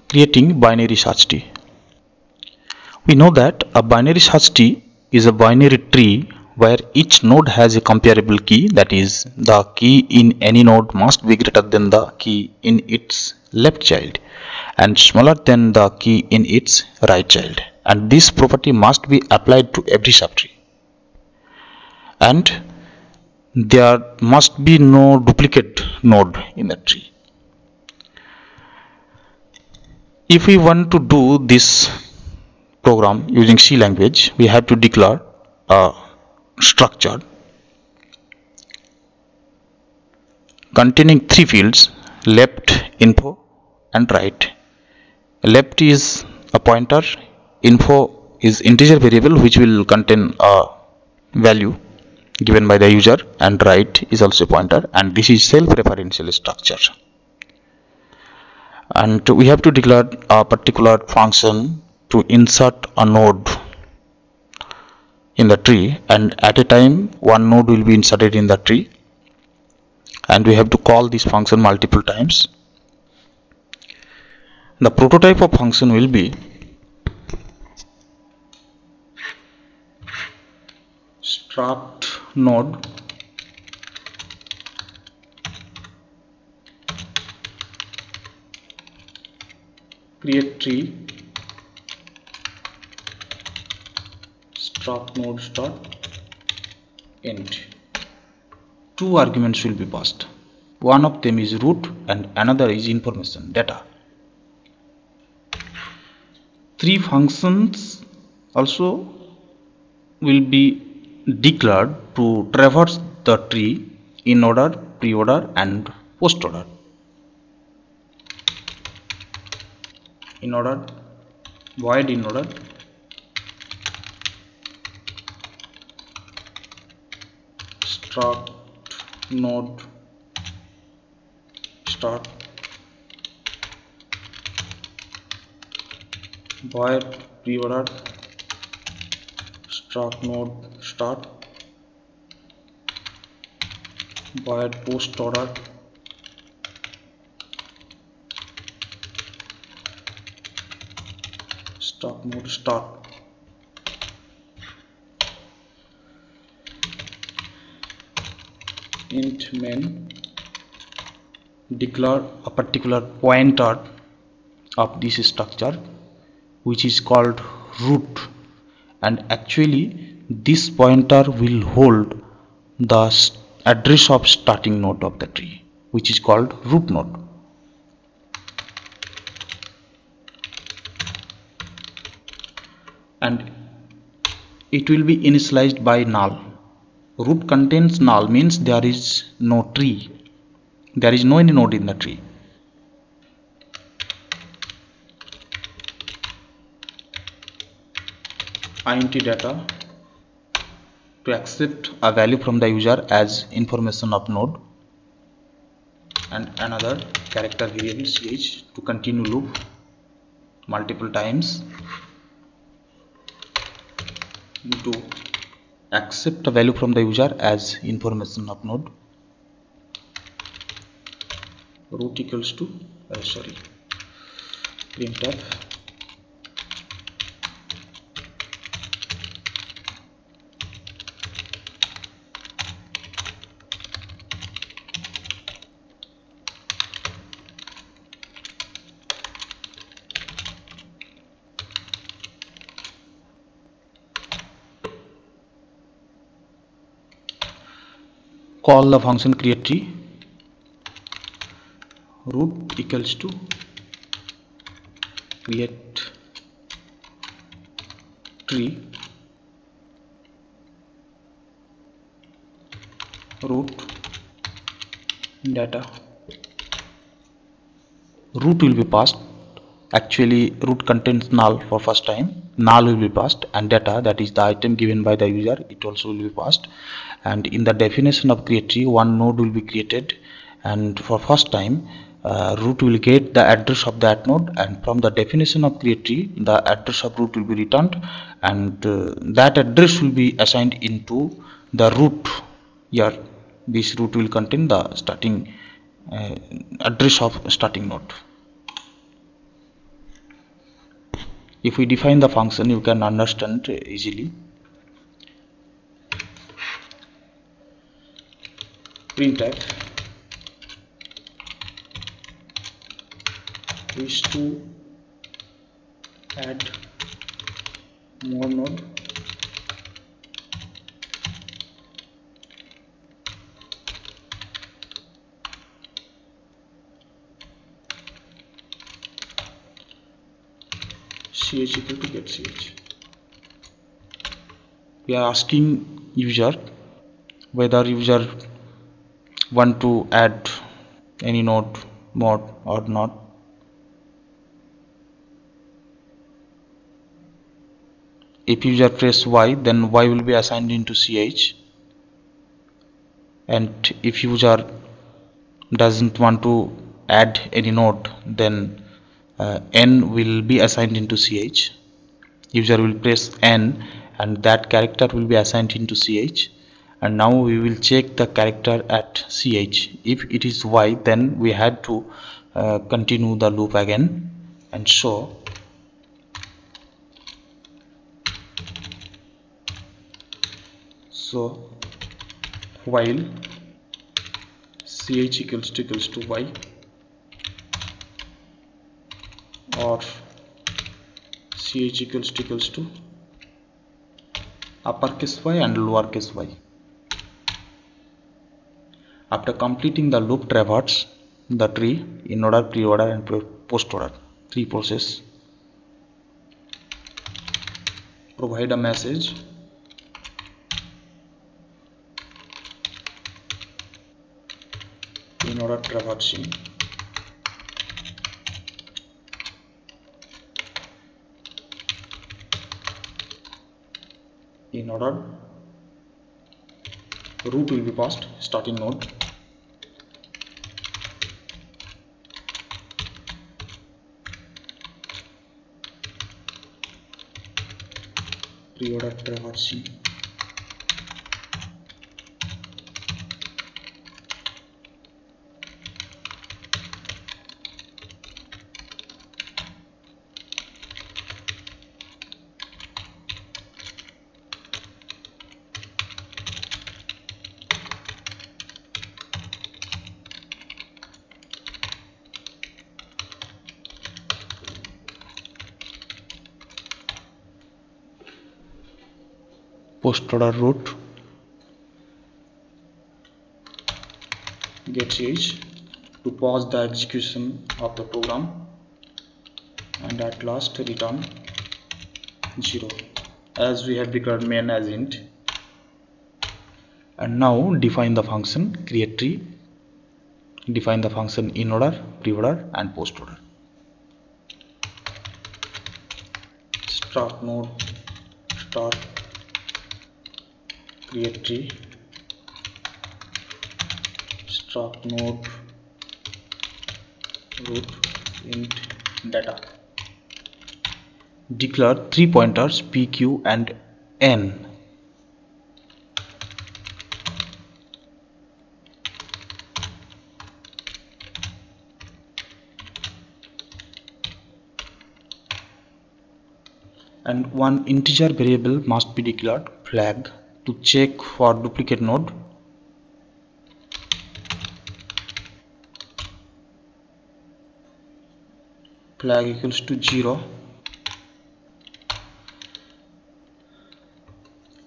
Creating binary search tree. We know that a binary search tree is a binary tree where each node has a comparable key, that is, the key in any node must be greater than the key in its left child and smaller than the key in its right child, and this property must be applied to every subtree, and there must be no duplicate node in the tree. If we want to do this program using C language, we have to declare a structure containing three fields: left, info and right. Left is a pointer, info is integer variable which will contain a value given by the user, and right is also a pointer, and this is self-referential structure. And we have to declare a particular function to insert a node in the tree, and at a time one node will be inserted in the tree, and we have to call this function multiple times. The prototype of function will be struct node create tree struct node start int. Two arguments will be passed. One of them is root and another is information data. Three functions also will be declared to traverse the tree: in order, pre-order and post order. In order, void in order, struct node start, void pre-order, struct node start, void post order, struct node start. Int main declare a particular pointer of this structure which is called root, and actually this pointer will hold the address of starting node of the tree, which is called root node. And it will be initialized by null. Root contains null means there is no tree, there is no any node in the tree. Int data to accept a value from the user as information of node, and another character variable ch to continue loop multiple times to accept a value from the user as information of node. Root equals to printf call the function create tree. Root equals to create tree, root data. Root will be passed. Actually root contains null for first time. Null will be passed, and data, that is the item given by the user, it also will be passed. And in the definition of create tree, one node will be created, and for first time root will get the address of that node, and from the definition of create tree the address of root will be returned, and that address will be assigned into the root. Here this root will contain the starting address of starting node. If we define the function, you can understand easily. Printf wish to add more node, ch equal to get ch. We are asking user whether user want to add any node mod or not. If user press Y, then Y will be assigned into ch, and if user doesn't want to add any node, then n will be assigned into ch. User will press n and that character will be assigned into ch, and now we will check the character at ch. If it is Y, then we had to continue the loop again and show while ch equals to Y or ch equals to uppercase Y and lowercase y. After completing the loop, traverse the tree in order, pre-order and post order, three process. Provide a message in order traversing. In order, root will be passed, starting node. Pre-order traversing. Post order root get ch to pause the execution of the program, and at last return 0 as we have declared main as int. And now define the function create tree, define the function in order, pre-order and post order. Start node start create tree, struct node root int data. Declare three pointers p, q and n. And one integer variable must be declared, flag, to check for duplicate node. Flag equals to 0.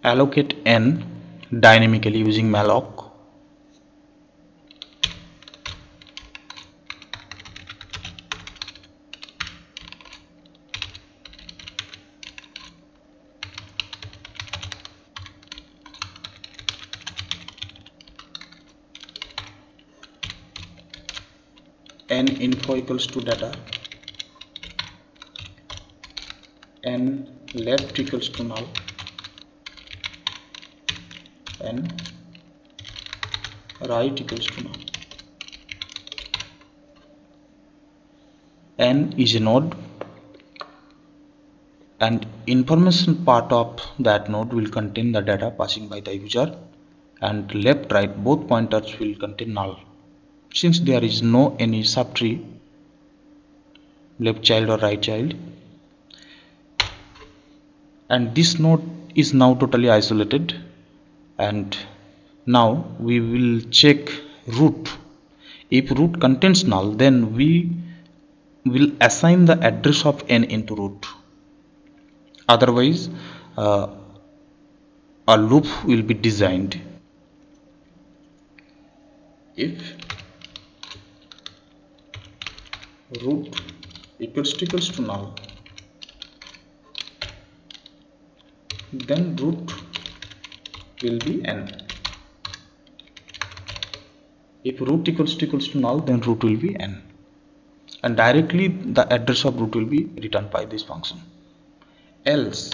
Allocate n dynamically using malloc. N info equals to data, n left equals to null, n right equals to null. N is a node and information part of that node will contain the data passing by the user, and left right both pointers will contain null. Since there is no any subtree, left child or right child, and this node is now totally isolated. And now we will check root. If root contains null, then we will assign the address of n into root. Otherwise a loop will be designed. If root equals to null, then root will be n. If root equals to null, then root will be n, and directly the address of root will be returned by this function. Else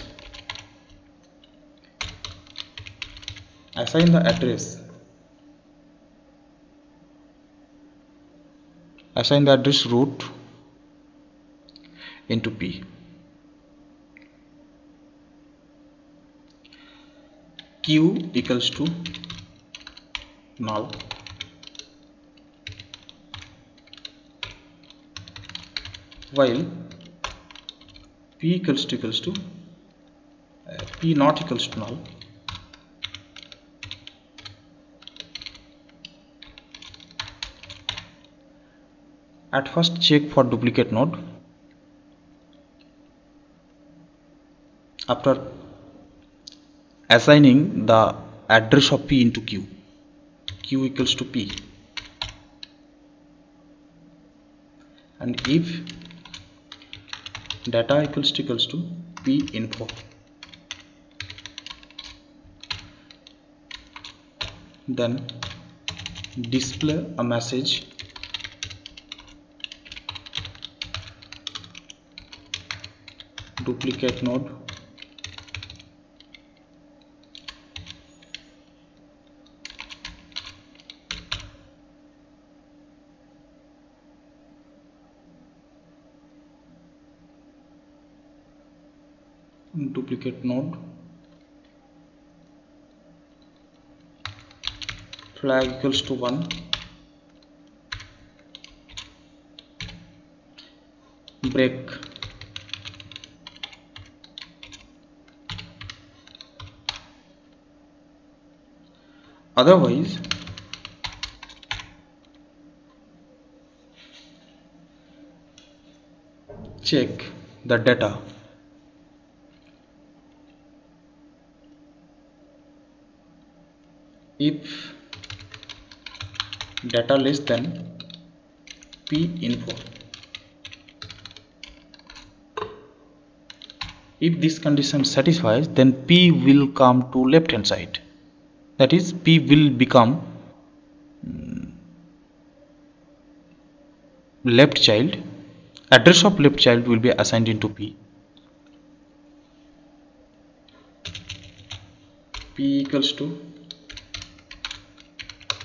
assign the address root into p. Q equals to null, while p equals to p not equals to null. At first check for duplicate node. After assigning the address of p into q, q equals to p, and if data equals to p info, then display a message duplicate node flag equals to 1, break otherwise check the data. If data less than p info, if this condition satisfies, then p will come to left hand side, that is p will become left child. Address of left child will be assigned into p. P equals to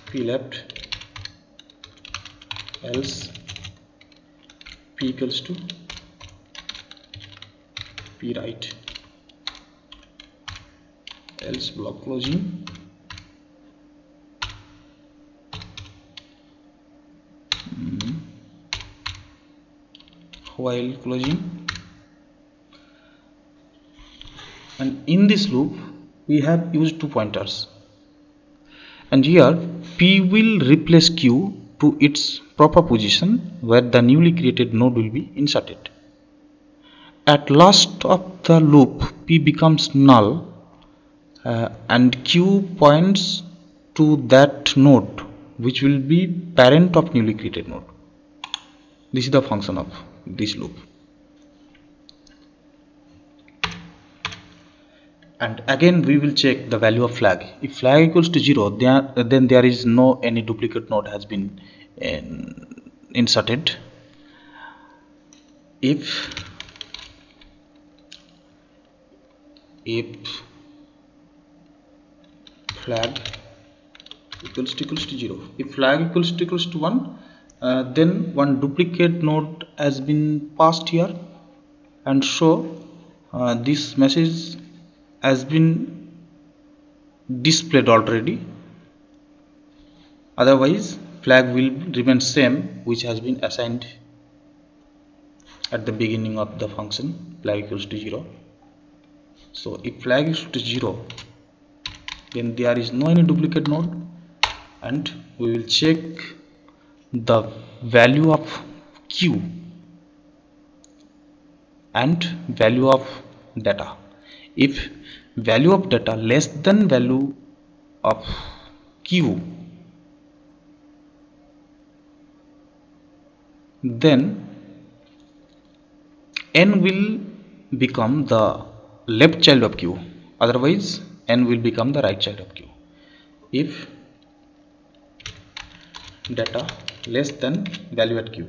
p left, else p equals to p right, else block closing, while closing. And in this loop we have used two pointers, and here p will replace q to its proper position where the newly created node will be inserted. At last of the loop p becomes null and q points to that node which will be parent of newly created node. This is the function of this loop. And again we will check the value of flag. If flag equals to 0, then there is no any duplicate node has been inserted. If flag equals to 0, if flag equals to 1, then one duplicate node has been passed here, and so this message has been displayed already. Otherwise flag will remain same, which has been assigned at the beginning of the function flag equals to 0. So if flag is to 0, then there is no any duplicate node, and we will check the value of q and value of data. If value of data less than value of q, then n will become the left child of q, otherwise n will become the right child of q. If data less than value at q,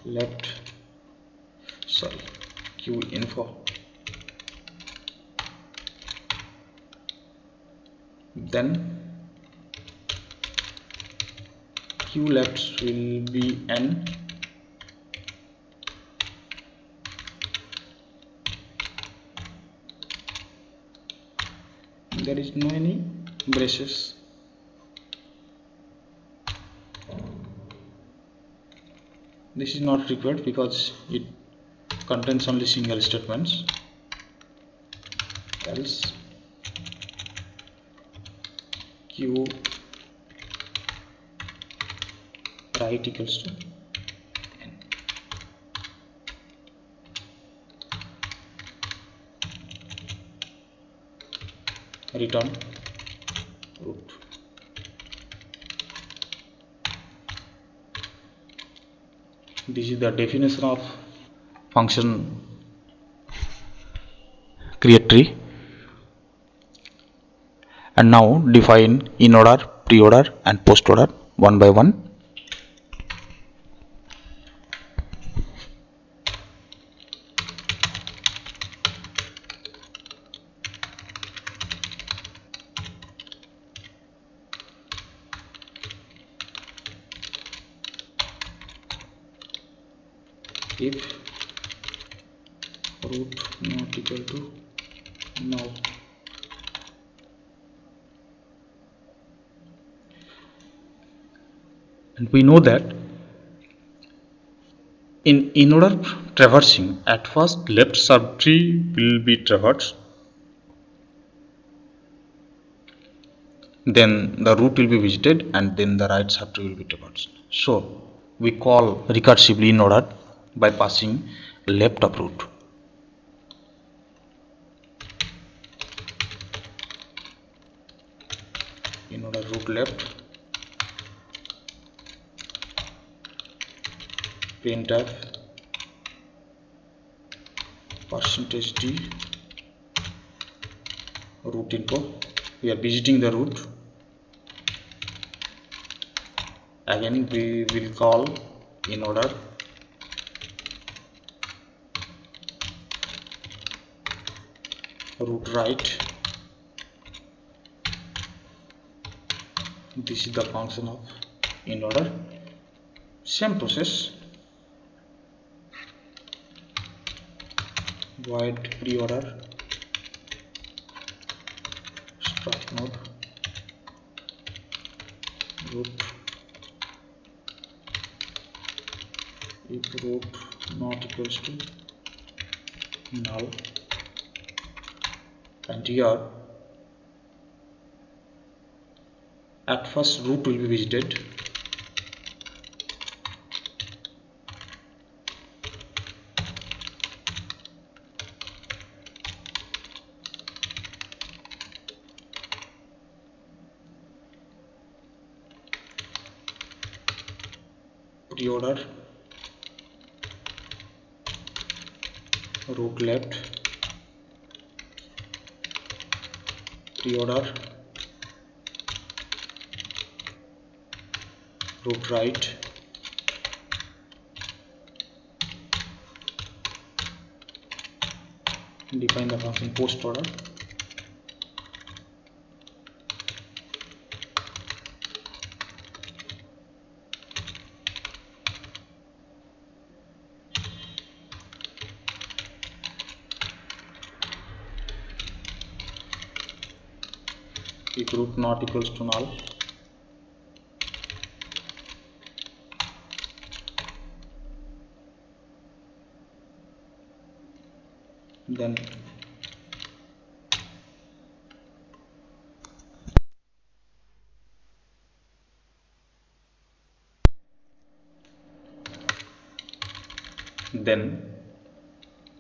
left, q info, then q left will be n, there is no any braces. This is not required because it contains only single statements. Else q right equals to n. Return root. This is the definition of function create tree. And now define in order, pre-order and post order one by one. If root not equal to null, and we know that in order traversing, at first left subtree will be traversed, then the root will be visited, and then the right subtree will be traversed. So we call recursively in order by passing left of root. In order root left, printf %d root info. We are visiting the root. Again we will call in order root right. This is the function of in order. Same process, void pre-order start node root. If root not equals to null, and here at first root will be visited, pre-order root left, pre-order root right, define the function post order. If root not equals to null, then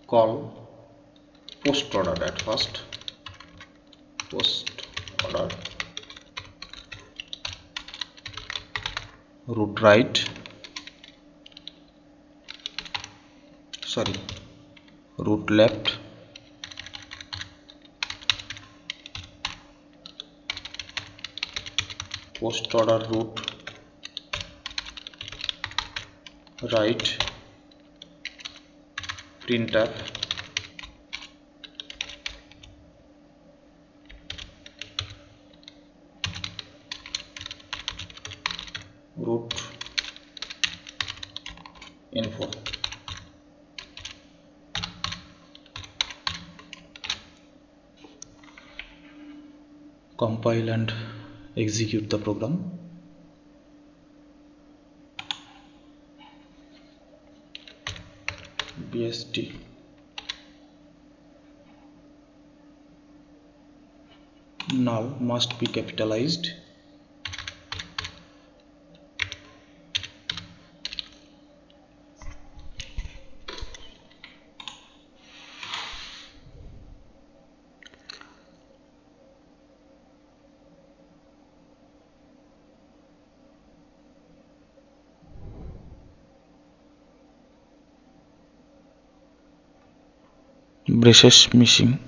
call post order at first, post order root right, root left, post order root right, printf, root info. Compile and execute the program. BST null must be capitalized. Braces missing.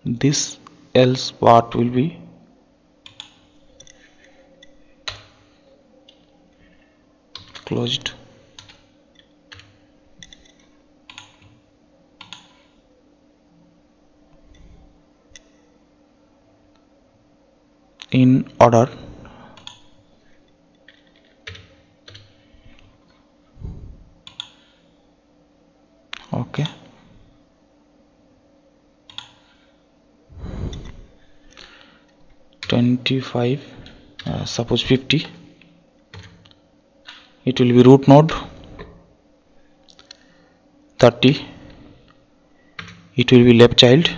This else part will be closed. In order. Okay. Suppose 50, it will be root node. 30, it will be left child.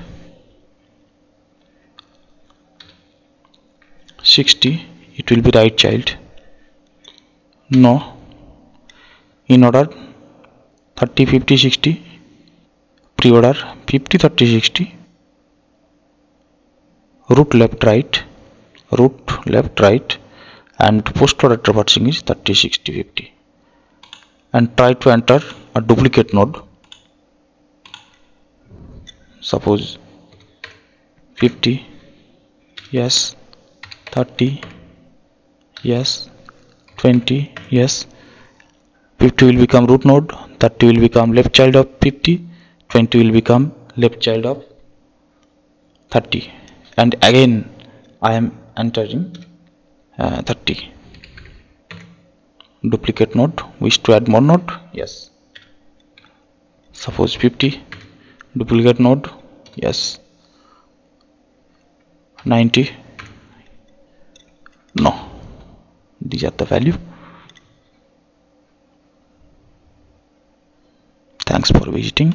60, it will be right child. No, in order 30, 50, 60, pre-order 50, 30, 60, root left right, and post order traversing is 30, 60, 50, and try to enter a duplicate node. Suppose 50, yes, 30, yes, 20, yes. 50 will become root node, 30 will become left child of 50, 20 will become left child of 30, and again I am entering 30. Duplicate node, wish to add more node, yes. Suppose 50, duplicate node, yes. 90, no, these are the value. Thanks for visiting.